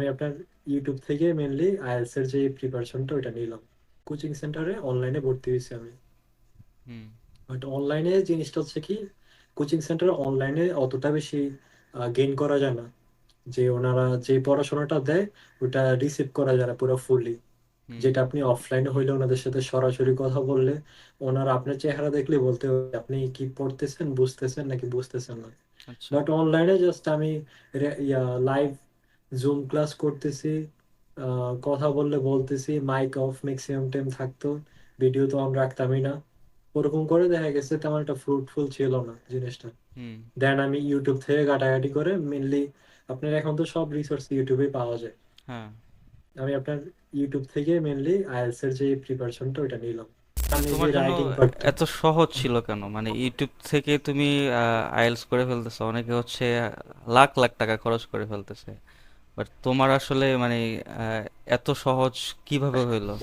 আমি আপনার ইউটিউব থেকে মেনলি আইএলটিএস এর যে প্রিপারেশনটা ওইটা নিলাম। কোচিং সেন্টারে অনলাইনে ভর্তি হয়েছি আমি। হুম। বাট অনলাইনে জিনিসটা হচ্ছে কি, কোচিং সেন্টারে অনলাইনে অতটা বেশি গেইন করা যায় না। যে ওনারা যে পড়াশোনাটা দেয় ওটা রিসিভ করা যায় না পুরো ফুললি। হুম। যেটা আপনি অফলাইনে হইলে ওনাদের সাথে সরাসরি কথা বললে ওনারা আপনার চেহারা দেখলে বলতে হবে আপনি কি পড়তেছেন, বুঝতেছেন নাকি বুঝতেছেন না। আচ্ছা। বাট অনলাইনে জাস্ট আমি লাইভ জুম ক্লাস করতেছি, কথা বললে বলতেছি, মাইক অফ ম্যাক্সিমাম টাইম থাকতো, ভিডিও তো অন রাখতামই না। ওরকম করে দেখা গেছে তেমন একটা ফ্রুটফুল ছিল না জিনিসটা। হুম। দেন আমি ইউটিউব থেকে ঘাটাঘাটি করে মেনলি, আপনার এখন তো সব রিসোর্স ইউটিউবে পাওয়া যায়। হ্যাঁ। আমি আপনার ইউটিউব থেকে মেনলি আইএলটিএস এর যে প্রিপারেশনটা ওইটা নিলাম। মানে আমি যে তোমার জন্য রাইটিং পার্টটা। এত সহজ ছিল কেন? মানে ইউটিউব থেকে তুমি আইএলটিএস করে ফেলতেছো, অনেকে হচ্ছে লাখ লাখ টাকা খরচ করে ফেলতেছে, বাট তোমার আসলে মানে এত সহজ কিভাবে হইলো?